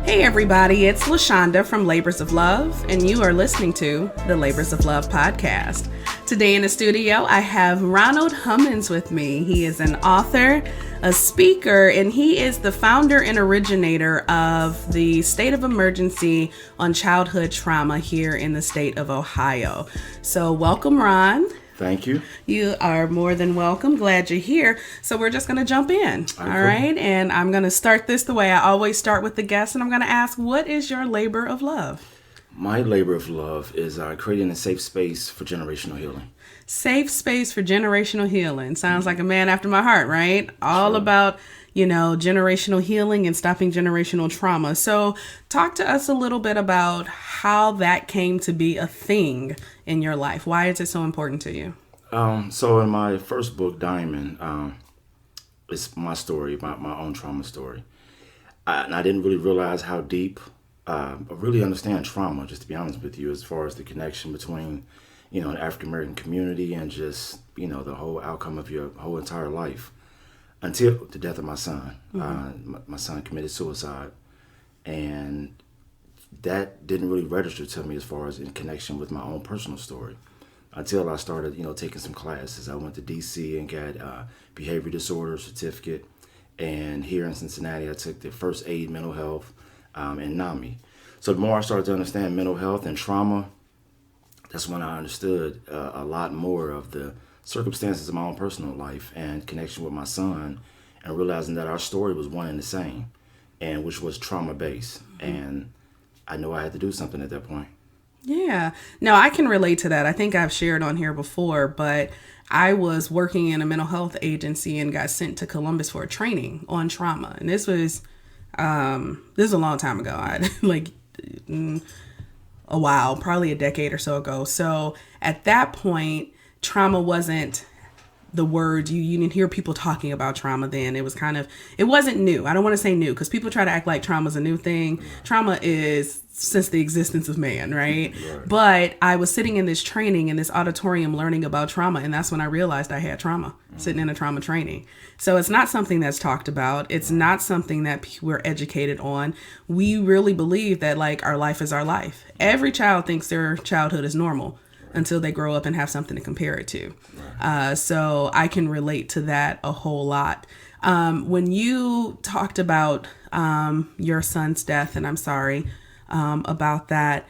Hey everybody, it's LaShonda from Labors of Love, and you are listening to the Labors of Love podcast. Today in the studio, I have Ronald Hummons with me. He is an author, a speaker, and he is the founder and originator of the State of Emergency on Childhood Trauma here in the state of Ohio. So welcome, Ron. Thank you. You are more than welcome. Glad you're here. So we're just going to jump in. All right. And I'm going to start this the way I always start with the guests. And I'm going to ask, what is your labor of love? My labor of love is creating a safe space for generational healing. Safe space for generational healing. Sounds like a man after my heart, right? All about, generational healing and stopping generational trauma. So talk to us a little bit about how that came to be a thing in your life. Why is it so important to you? So in my first book, Diamond, it's my story, my own trauma story. And I didn't really realize how deep, I really understand trauma, just to be honest with you, as far as the connection between, an African-American community and just, the whole outcome of your whole entire life. Until the death of my son. My son committed suicide, and that didn't really register to me as far as in connection with my own personal story until I started, taking some classes. I went to DC and got a behavior disorder certificate, and here in Cincinnati I took the first aid mental health and NAMI. So the more I started to understand mental health and trauma, that's when I understood a lot more of the circumstances of my own personal life and connection with my son, and realizing that our story was one and the same, and which was trauma based. And I knew I had to do something at that point. Yeah. No, I can relate to that. I think I've shared on here before, but I was working in a mental health agency and got sent to Columbus for a training on trauma. And this was a long time ago. A while, probably a decade or so ago. So at that point, trauma wasn't the word. You didn't hear people talking about trauma then. It wasn't new. I don't want to say new because people try to act like trauma is a new thing. Trauma is since the existence of man, right? But I was sitting in this training in this auditorium learning about trauma, and that's when I realized I had trauma, sitting in a trauma training. So it's not something that's talked about. It's not something that we're educated on. We really believe that our life is our life. Every child thinks their childhood is normal until they grow up and have something to compare it to. So I can relate to that a whole lot. When you talked about your son's death, and I'm sorry about that,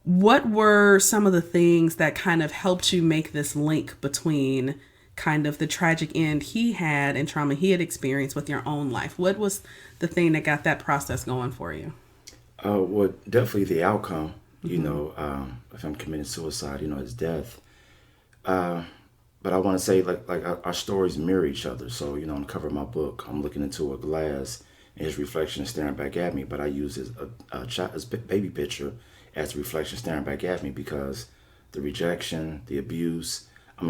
what were some of the things that kind of helped you make this link between kind of the tragic end he had and trauma he had experienced with your own life? What was the thing that got that process going for you? Well, definitely the outcome. If I'm committing suicide, his death. But I want to say like our stories mirror each other. So, on the cover of my book, I'm looking into a glass and his reflection is staring back at me. But I use his baby picture as a reflection staring back at me because the rejection, the abuse,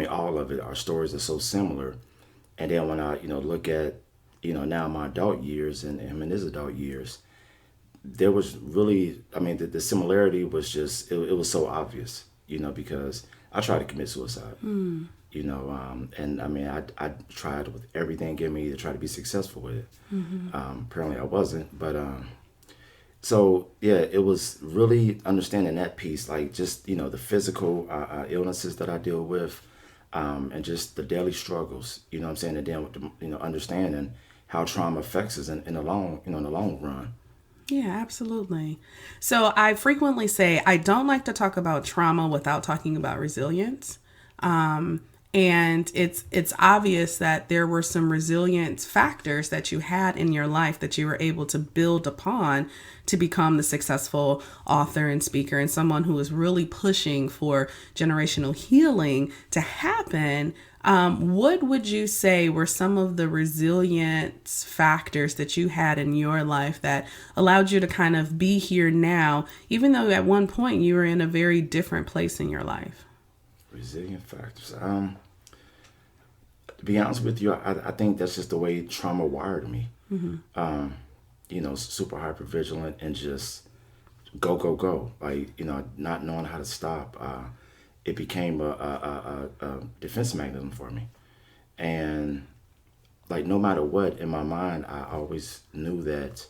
all of it, our stories are so similar. And then when I, look at, now my adult years and him in his adult years, there was really, the similarity was just, it was so obvious, because I tried to commit suicide, and I tried with everything in me to try to be successful with it. Apparently I wasn't, but, so yeah, it was really understanding that piece, just, the physical illnesses that I deal with, and just the daily struggles, and then with the, understanding how trauma affects us in the long run. Yeah, absolutely. So I frequently say I don't like to talk about trauma without talking about resilience. And it's obvious that there were some resilience factors that you had in your life that you were able to build upon to become the successful author and speaker and someone who is really pushing for generational healing to happen. What would you say were some of the resilience factors that you had in your life that allowed you to kind of be here now, even though at one point you were in a very different place in your life? Resilient factors. To be honest with you, I think that's just the way trauma wired me. Super hyper vigilant and just go. Not knowing how to stop. It became a defense mechanism for me. And no matter what, in my mind, I always knew that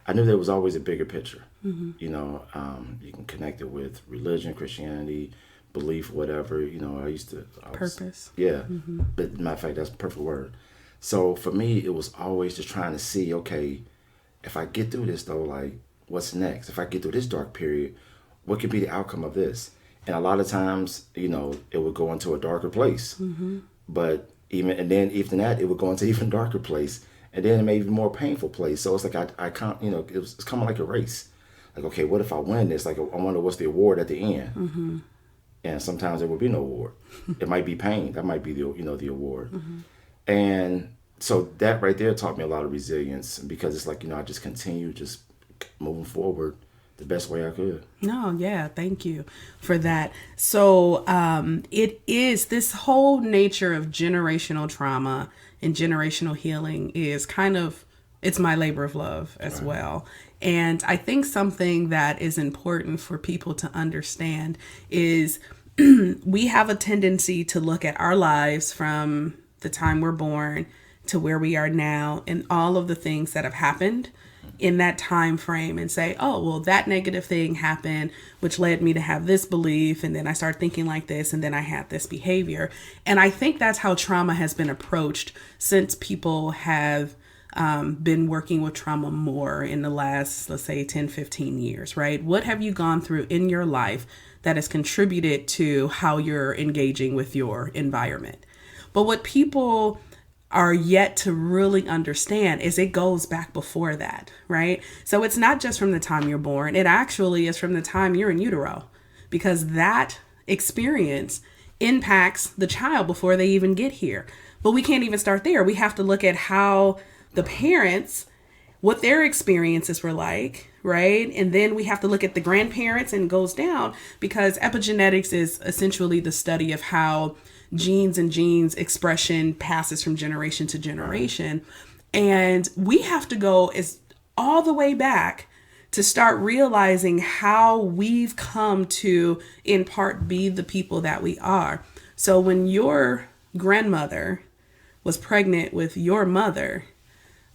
I knew there was always a bigger picture. You can connect it with religion, Christianity, belief, whatever. Purpose. Yeah. But matter of fact, that's a perfect word. So for me, it was always just trying to see, okay, if I get through this though, like what's next? If I get through this dark period, what could be the outcome of this? And a lot of times, it would go into a darker place. But even that, it would go into an even darker place. And then it may be more painful place. So it's like I can't, it's kind of like a race. Like, okay, what if I win this? Like, I wonder what's the award at the end. And sometimes there will be no award. It might be pain. That might be the award. And so that right there taught me a lot of resilience, because it's like, I just continue just moving forward the best way I could. No, yeah, thank you for that. So it is this whole nature of generational trauma and generational healing is it's my labor of love as well. And I think something that is important for people to understand is we have a tendency to look at our lives from the time we're born to where we are now and all of the things that have happened in that time frame and say, oh, well, that negative thing happened, which led me to have this belief. And then I started thinking like this, and then I had this behavior. And I think that's how trauma has been approached since people have been working with trauma more in the last, let's say, 10, 15 years, right? What have you gone through in your life that has contributed to how you're engaging with your environment? But what people are yet to really understand is it goes back before that, right? So it's not just from the time you're born. It actually is from the time you're in utero, because that experience impacts the child before they even get here. But we can't even start there. We have to look at how the parents, what their experiences were like, right? And then we have to look at the grandparents, and it goes down, because epigenetics is essentially the study of how genes expression passes from generation to generation. And we have to go all the way back to start realizing how we've come to, in part, be the people that we are. So when your grandmother was pregnant with your mother,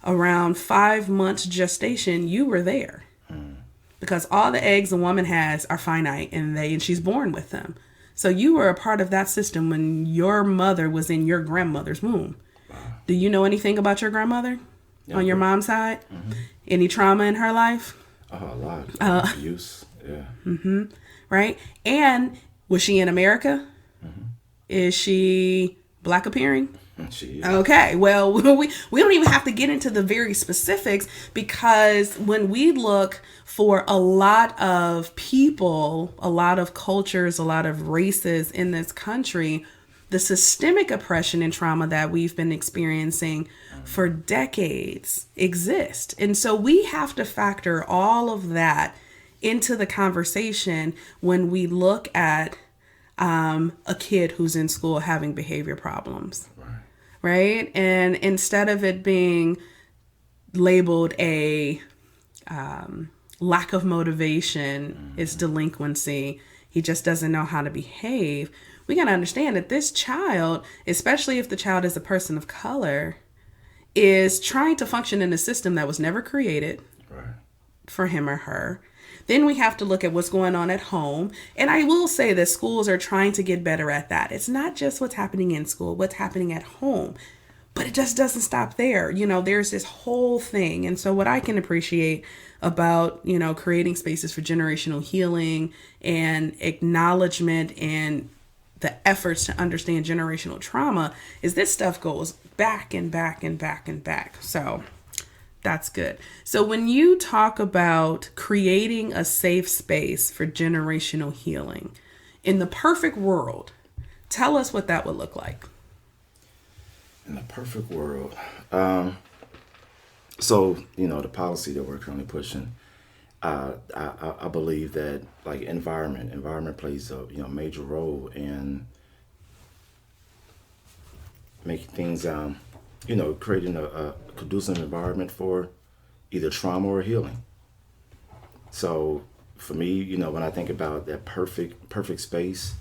around 5 months gestation, you were there. Because all the eggs a woman has are finite, and she's born with them. So you were a part of that system when your mother was in your grandmother's womb. Wow. Do you know anything about your grandmother on your mom's side? Any trauma in her life? Oh, a lot. Abuse. Yeah. Right? And was she in America? Is she Black appearing? She is. Okay, well, we don't even have to get into the very specifics, because when we look for a lot of people, a lot of cultures, a lot of races in this country, the systemic oppression and trauma that we've been experiencing for decades exist. And so we have to factor all of that into the conversation when we look at a kid who's in school having behavior problems. Right? And instead of it being labeled a lack of motivation, it's delinquency, he just doesn't know how to behave, we got to understand that this child, especially if the child is a person of color, is trying to function in a system that was never created for him or her. Then we have to look at what's going on at home. And I will say that schools are trying to get better at that. It's not just what's happening in school, what's happening at home. But it just doesn't stop there. There's this whole thing. And so what I can appreciate about, creating spaces for generational healing and acknowledgement and the efforts to understand generational trauma is this stuff goes back and back and back and back. So that's good. So when you talk about creating a safe space for generational healing, in the perfect world, tell us what that would look like. In the perfect world. So, the policy that we're currently pushing, I believe that like environment plays a major role in making things creating a conducive environment for either trauma or healing. So for me, when I think about that perfect space,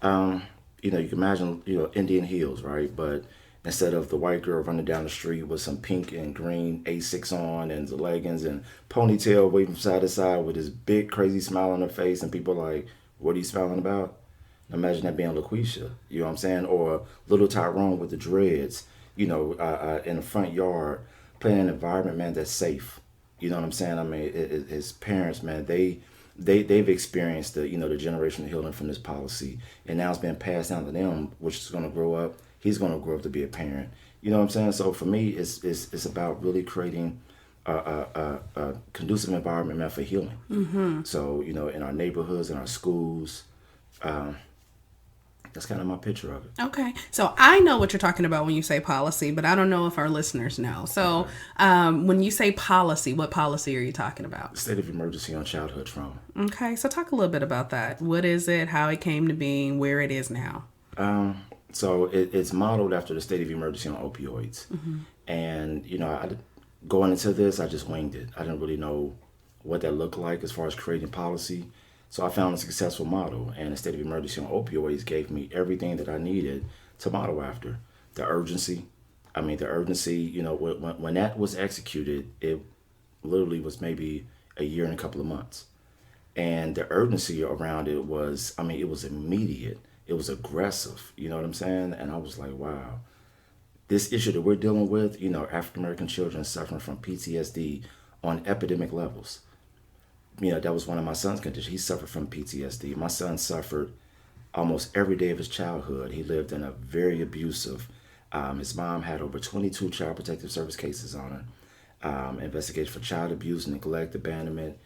you can imagine, Indian Hills, right? But instead of the white girl running down the street with some pink and green Asics on and the leggings and ponytail waving from side to side with this big crazy smile on her face, and people like, what are you smiling about? Imagine that being LaQuisha, you know what I'm saying? Or little Tyrone with the dreads, in the front yard, playing in an environment, man, that's safe. You know what I'm saying? I mean, his parents, man, they've experienced the generational healing from this policy, and now it's been passed down to them, which is going to grow up. He's going to grow up to be a parent. You know what I'm saying? So for me, it's about really creating a conducive environment, man, for healing. Mm-hmm. So in our neighborhoods, in our schools. That's kind of my picture of it. Okay. So I know what you're talking about when you say policy, but I don't know if our listeners know. So when you say policy, what policy are you talking about? The state of emergency on childhood trauma. Okay. So talk a little bit about that. What is it, how it came to being, where it is now? So it's modeled after the state of emergency on opioids. Mm-hmm. And, going into this, I just winged it. I didn't really know what that looked like as far as creating policy. So I found a successful model, and the state of emergency on opioids gave me everything that I needed to model after. The urgency, when that was executed, it literally was maybe a year and a couple of months. And the urgency around it was, it was immediate. It was aggressive, you know what I'm saying? And I was like, wow, this issue that we're dealing with, African-American children suffering from PTSD on epidemic levels. That was one of my son's conditions. He suffered from PTSD. My son suffered almost every day of his childhood. He lived in a very abusive. His mom had over 22 child protective service cases on her. Investigation for child abuse, neglect, abandonment,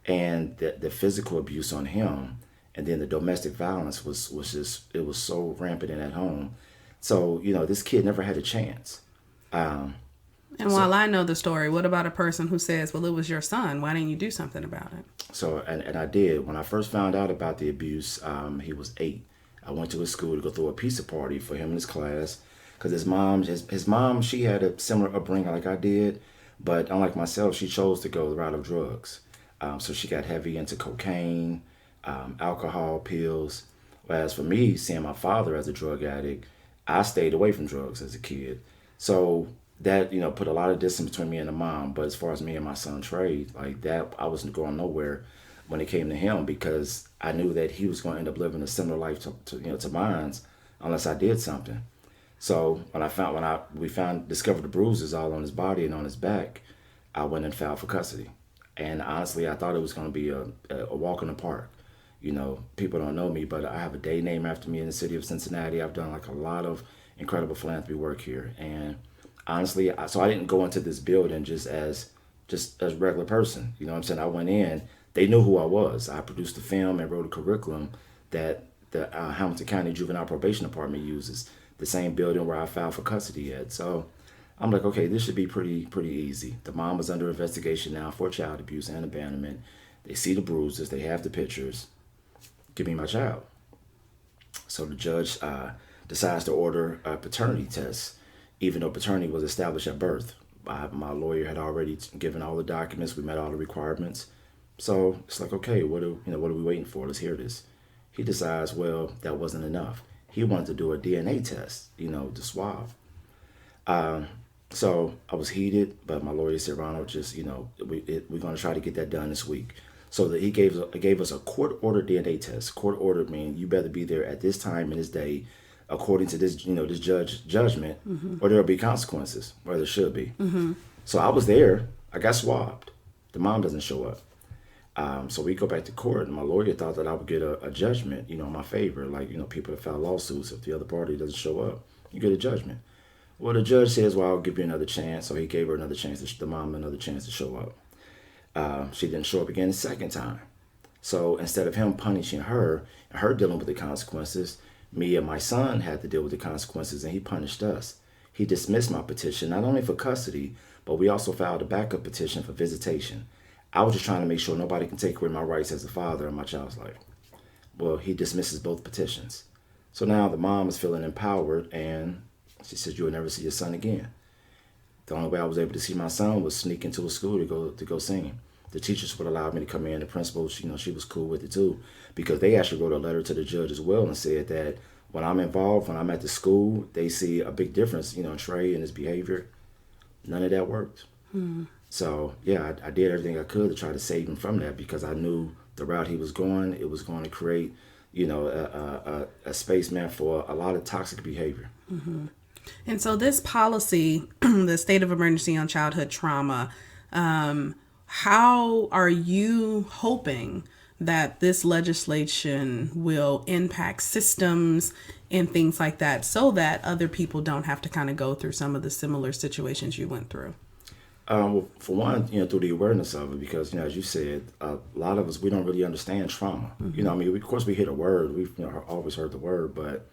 and the physical abuse on him. And then the domestic violence was just, it was so rampant in that home. So, this kid never had a chance. And while I know the story, what about a person who says, well, it was your son. Why didn't you do something about it? So, and I did. When I first found out about the abuse, he was 8. I went to his school to go through a pizza party for him and his class. Because his mom, she had a similar upbringing like I did. But unlike myself, she chose to go the route of drugs. So she got heavy into cocaine, alcohol, pills. Whereas for me, seeing my father as a drug addict, I stayed away from drugs as a kid. So that, put a lot of distance between me and the mom. But as far as me and my son Trey, like that, I wasn't going nowhere when it came to him, because I knew that he was going to end up living a similar life to mine unless I did something. So when we discovered the bruises all on his body and on his back, I went and filed for custody. And honestly, I thought it was going to be a walk in the park. People don't know me, but I have a day named after me in the city of Cincinnati. I've done like a lot of incredible philanthropy work here. And honestly, so I didn't go into this building just as a regular person. You know what I'm saying? I went in, they knew who I was. I produced a film and wrote a curriculum that the Hamilton County Juvenile Probation Department uses, the same building where I filed for custody at. So I'm like, okay, this should be pretty easy. The mom was under investigation now for child abuse and abandonment. They see the bruises, they have the pictures. Give me my child. So the judge decides to order a paternity test, even though paternity was established at birth. My lawyer had already given all the documents. We met all the requirements. So it's like, okay, what are we waiting for? Let's hear this. He decides, well, that wasn't enough. He wanted to do a DNA test, to swab. So I was heated, but my lawyer said, Ronald, just, we're going to try to get that done this week. So that he gave us a court-ordered DNA test. Court-ordered means you better be there at this time and this day, according to this, this judgment, mm-hmm. or there'll be consequences, or there should be. Mm-hmm. So I was there. I got swabbed. The mom doesn't show up. So we go back to court, and my lawyer thought that I would get a judgment, in my favor. Like, people that file lawsuits, if the other party doesn't show up, you get a judgment. Well, the judge says, well, I'll give you another chance. So he gave her another chance, the mom another chance to show up. She didn't show up again the second time. So instead of him punishing her and her dealing with the consequences, me and my son had to deal with the consequences, and he punished us. He dismissed my petition, not only for custody, but we also filed a backup petition for visitation. I was just trying to make sure nobody can take away my rights as a father in my child's life. Well, he dismisses both petitions. So now the mom is feeling empowered, and she says, you'll never see your son again. The only way I was able to see my son was sneak into a school to go see him. The teachers would allow me to come in. The principal, she was cool with it too, because they actually wrote a letter to the judge as well and said that When I'm involved, when I'm at the school, they see a big difference, in Trey and his behavior. None of that worked. So yeah, I did everything I could to try to save him from that because I knew the route he was going, it was going to create, a space, man, for a lot of toxic behavior. And so this policy, the state of emergency on childhood trauma, how are you hoping that this legislation will impact systems and things like that so that other people don't have to kind of go through some of the similar situations you went through? Well, for one, through the awareness of it, because as you said, a lot of us we don't really understand trauma. Of course, we hear the word, we've always heard the word, but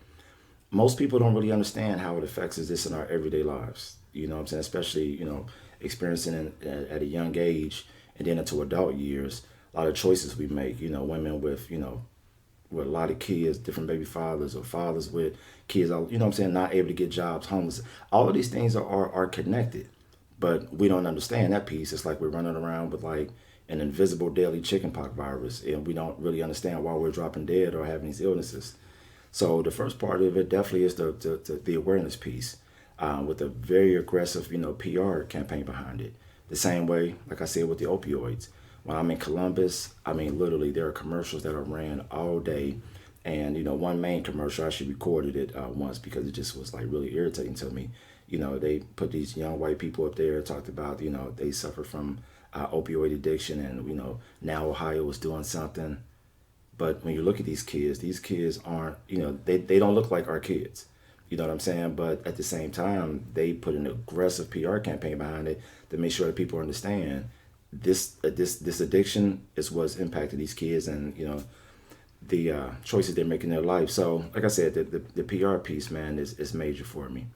most people don't really understand how it affects us this in our everyday lives. You know what I'm saying? Especially experiencing it at a young age and then into adult years. A lot of choices we make. Women with with a lot of kids, different baby fathers or fathers with kids. Not able to get jobs, homeless. All of these things are connected. But we don't understand that piece. It's like we're running around with like an invisible deadly chickenpox virus, and we don't really understand why we're dropping dead or having these illnesses. So the first part of it definitely is the awareness piece, with a very aggressive PR campaign behind it. The same way, like I said, with the opioids. When I'm in Columbus, I mean literally there are commercials that are ran all day, and one main commercial I actually recorded it once because it just was like really irritating to me. They put these young white people up there, talked about, they suffer from opioid addiction and, now Ohio is doing something. But when you look at these kids aren't, they don't look like our kids. You know what I'm saying? But at the same time, they put an aggressive PR campaign behind it to make sure that people understand this addiction is what's impacted these kids and, the choices they make in their life. So, like I said, the PR piece, man, is major for me.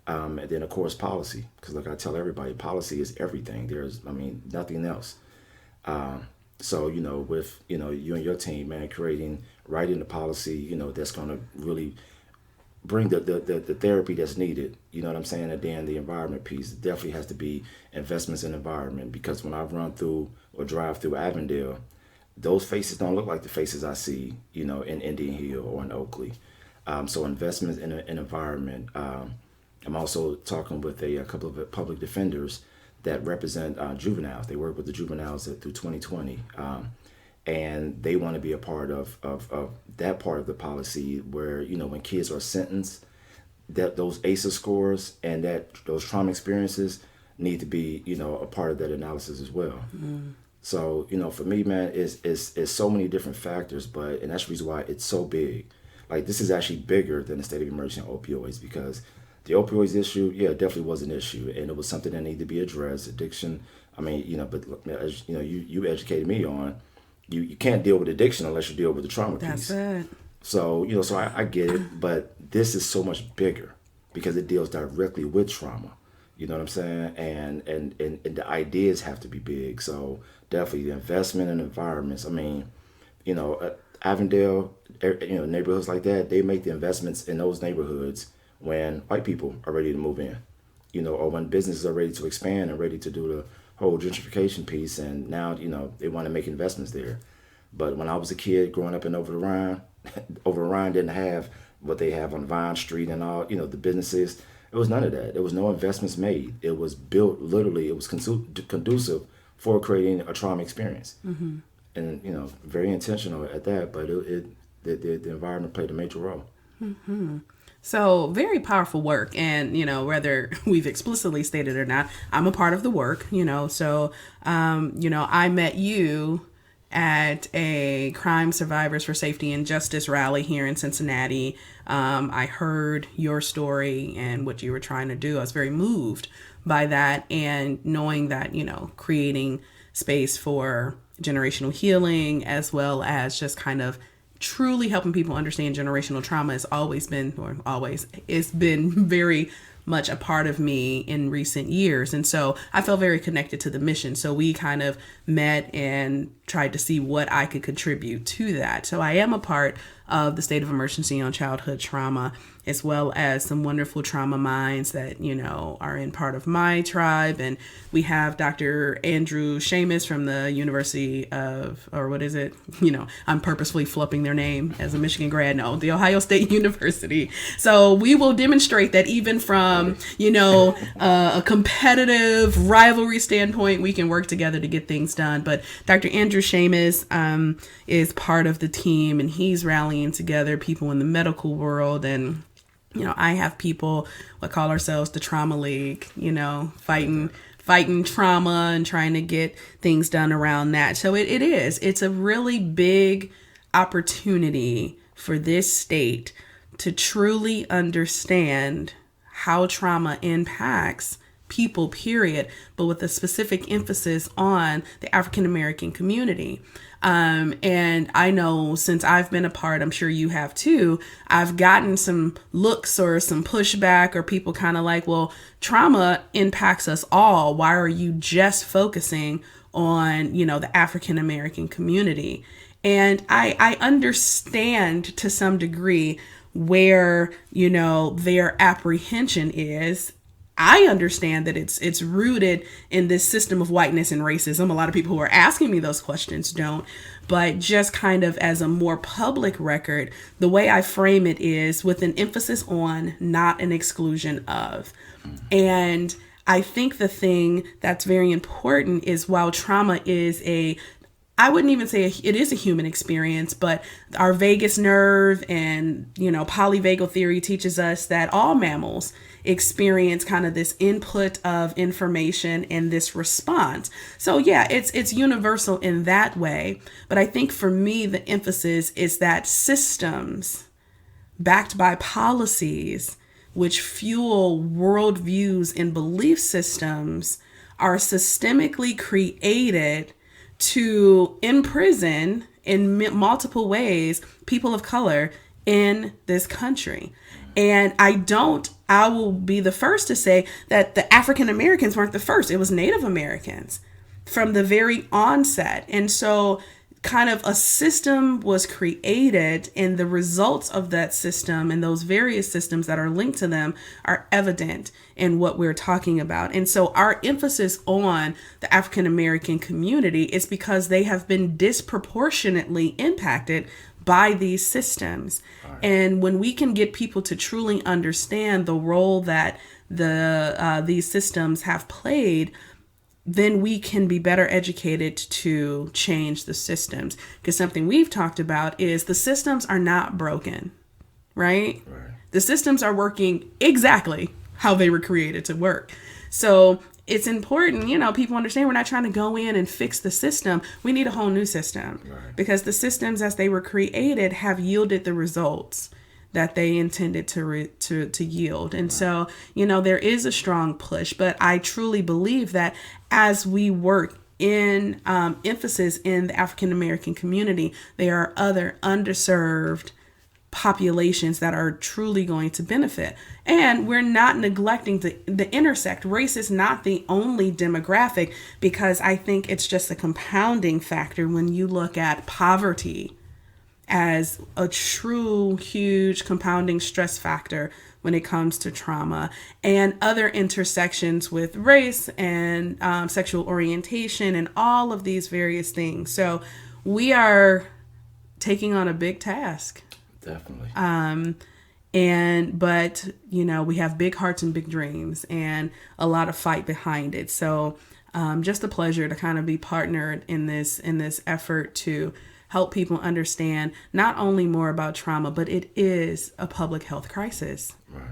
And then, of course, policy. Because like I tell everybody, policy is everything. Nothing else. So, with, you and your team, man, writing the policy, that's going to really bring the therapy that's needed. You know what I'm saying? And then the environment piece definitely has to be investments in environment. Because when I run through or drive through Avondale, those faces don't look like the faces I see, in Indian Hill or in Oakley. So investments in an environment. I'm also talking with a couple of public defenders that represent juveniles. They work with the juveniles through 2020. And they want to be a part of that part of the policy where, when kids are sentenced, that those ACEs scores and those trauma experiences need to be, a part of that analysis as well. So, for me, man, it's so many different factors, and that's the reason why it's so big. Like, this is actually bigger than the state of emergency on opioids because the opioids issue, it definitely was an issue, and it was something that needed to be addressed. Addiction, but as you educated me on, you can't deal with addiction unless you deal with the trauma piece. That's it. So so I get it, but this is so much bigger because it deals directly with trauma. You know what I'm saying? And the ideas have to be big. So definitely the investment in environments. Avondale, neighborhoods like that, they make the investments in those neighborhoods when white people are ready to move in, or when businesses are ready to expand and ready to do the whole gentrification piece. And now, they want to make investments there. But when I was a kid growing up in Over the Rhine didn't have what they have on Vine Street and all, the businesses. It was none of that. There was no investments made. It was built, literally, it was conducive for creating a trauma experience. Mm-hmm. And, very intentional at that, but the environment played a major role. Mm-hmm. So very powerful work. And, whether we've explicitly stated or not, I'm a part of the work, so, I met you at a Crime Survivors for Safety and Justice rally here in Cincinnati. I heard your story and what you were trying to do. I was very moved by that, and knowing that, creating space for generational healing as well as just kind of truly helping people understand generational trauma has always been very much a part of me in recent years. And so I felt very connected to the mission. So we kind of met and tried to see what I could contribute to that. So I am a part of the State of Emergency on Childhood Trauma, as well as some wonderful trauma minds that, are in part of my tribe. And we have Dr. Andrew Seamus from the University of, or what is it? I'm purposefully flipping their name as a Michigan grad. No, the Ohio State University. So we will demonstrate that even from, a competitive rivalry standpoint, we can work together to get things done. But Dr. Andrew Seamus is part of the team, and he's rallying together people in the medical world. And I have people what call ourselves the Trauma League, fighting trauma and trying to get things done around that. So it's a really big opportunity for this state to truly understand how trauma impacts people, period, but with a specific emphasis on the African American community. And I know since I've been a part, I'm sure you have too, I've gotten some looks or some pushback or people kind of like, well, trauma impacts us all. Why are you just focusing on, the African American community? And I understand to some degree where, their apprehension is. I understand that it's rooted in this system of whiteness and racism. A lot of people who are asking me those questions don't, but just kind of as a more public record, the way I frame it is with an emphasis on, not an exclusion of. And I think the thing that's very important is while trauma is I wouldn't even say it is a human experience, but our vagus nerve and, polyvagal theory teaches us that all mammals experience kind of this input of information and this response. So yeah, it's universal in that way. But I think for me, the emphasis is that systems backed by policies which fuel worldviews and belief systems are systemically created to imprison in multiple ways people of color in this country. And I will be the first to say that the African Americans weren't the first. It was Native Americans from the very onset. And so kind of a system was created, and the results of that system and those various systems that are linked to them are evident in what we're talking about. And so our emphasis on the African American community is because they have been disproportionately impacted by these systems. Right. And when we can get people to truly understand the role that these systems have played, then we can be better educated to change the systems. Because something we've talked about is the systems are not broken, right? The systems are working exactly how they were created to work. So it's important, people understand we're not trying to go in and fix the system. We need a whole new system, because the systems as they were created have yielded the results that they intended to yield. And so, there is a strong push, but I truly believe that as we work in emphasis in the African American community, there are other underserved populations that are truly going to benefit. And we're not neglecting the intersect. Race is not the only demographic, because I think it's just a compounding factor when you look at poverty as a true huge compounding stress factor when it comes to trauma, and other intersections with race and sexual orientation and all of these various things. So we are taking on a big task. Definitely. But we have big hearts and big dreams and a lot of fight behind it. So just a pleasure to kind of be partnered in this effort to help people understand not only more about trauma, but it is a public health crisis. Right.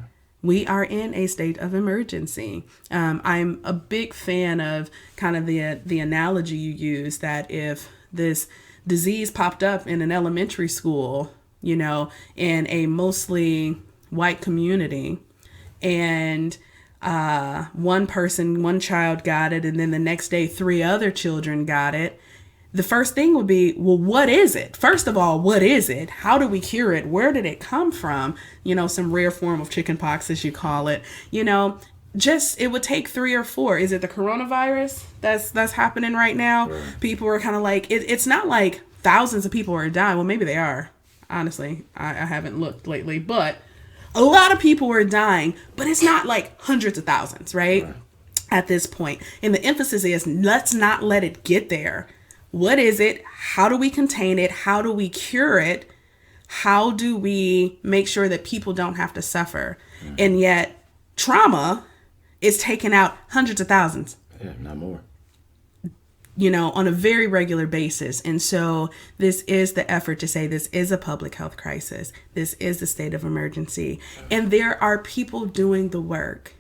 We are in a state of emergency. I'm a big fan of kind of the analogy you use that if this disease popped up in an elementary school, in a mostly white community, and one child got it, and then the next day 3 other children got it, the first thing would be, well, what is it? First of all, what is it? How do we cure it? Where did it come from? Some rare form of chicken pox, as you call it. It would take 3 or 4. Is it the coronavirus that's happening right now? Right. People are kind of like, it's not like thousands of people are dying. Well, maybe they are. Honestly, I haven't looked lately, but a lot of people were dying, but it's not like hundreds of thousands, right? At this point. And the emphasis is, let's not let it get there. What is it? How do we contain it? How do we cure it? How do we make sure that people don't have to suffer? And yet trauma is taking out hundreds of thousands. Yeah, not more. On a very regular basis. And so this is the effort to say this is a public health crisis. This is a state of emergency. And there are people doing the work.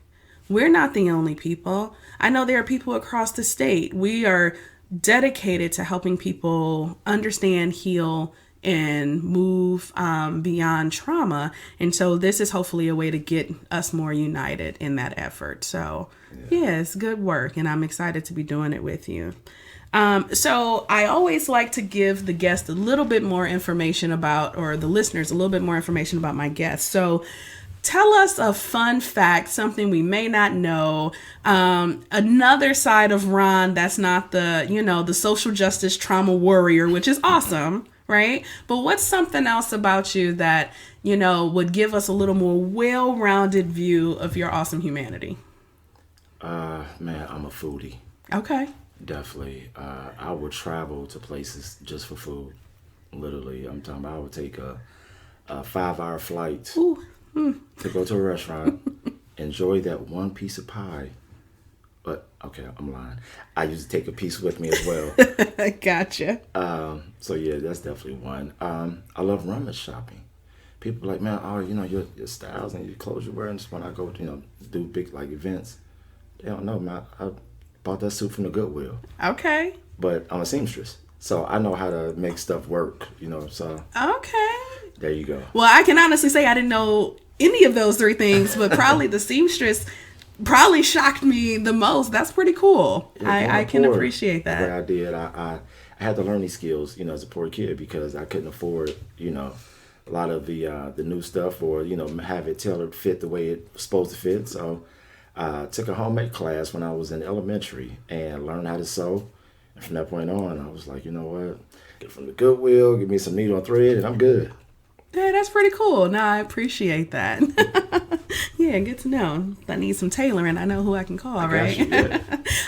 We're not the only people. I know there are people across the state. We are dedicated to helping people understand, heal, and move beyond trauma. And so this is hopefully a way to get us more united in that effort. So it's good work. And I'm excited to be doing it with you. So I always like to give the guest a little bit more information about, or the listeners a little bit more information about my guest. So tell us a fun fact, something we may not know, another side of Ron that's not the social justice trauma warrior, which is awesome, right? But what's something else about you that, would give us a little more well-rounded view of your awesome humanity? Man, I'm a foodie. Okay. Definitely. I would travel to places just for food. Literally, I'm talking about I would take a 5-hour flight to go to a restaurant, enjoy that one piece of pie. But, okay, I'm lying. I used to take a piece with me as well. Gotcha. So, yeah, that's definitely one. I love rummage shopping. People are like, man, your styles and your clothes you're wearing, just when I go, do big, events. They don't know, man. I bought that suit from the Goodwill. Okay. But I'm a seamstress, so I know how to make stuff work, so. Okay. There you go. Well, I can honestly say I didn't know any of those 3 things, but probably the seamstress probably shocked me the most. That's pretty cool. Yeah, I can appreciate that. The way I did, I had to learn these skills, as a poor kid, because I couldn't afford, a lot of the new stuff, or, have it tailored fit the way it was supposed to fit. So I took a homemade class when I was in elementary and learned how to sew. And from that point on, I was like, you know what? Get it from the Goodwill, give me some needle and thread, and I'm good. Yeah, that's pretty cool. No, I appreciate that. Yeah, good to know. If I need some tailoring, I know who I can call, right? You, yeah.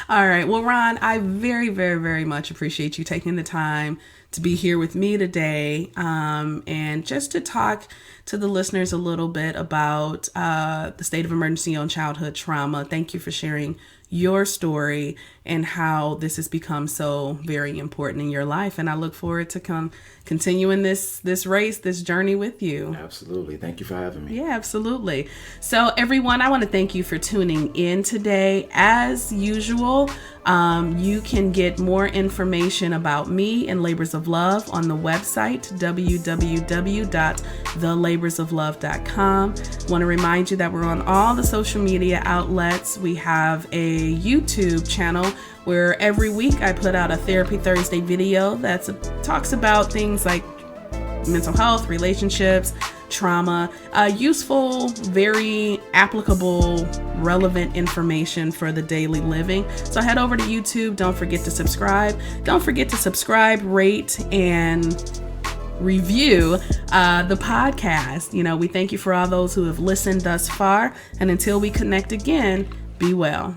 All right. Well, Ron, I very, very, very much appreciate you taking the time to be here with me today, and just to talk to the listeners a little bit about the state of emergency on childhood trauma. Thank you for sharing your story and how this has become so very important in your life. And I look forward to continuing this race, this journey with you. Absolutely. Thank you for having me. Yeah, absolutely. So everyone, I want to thank you for tuning in today. As usual, you can get more information about me and Labors of Love on the website, www.thelaborsoflove.com. Want to remind you that we're on all the social media outlets. We have a YouTube channel where every week I put out a Therapy Thursday video that talks about things like mental health, relationships, trauma, useful, very applicable, relevant information for the daily living. So head over to YouTube. Don't forget to subscribe. Don't forget to subscribe, rate, and review the podcast. We thank you for all those who have listened thus far. And until we connect again, be well.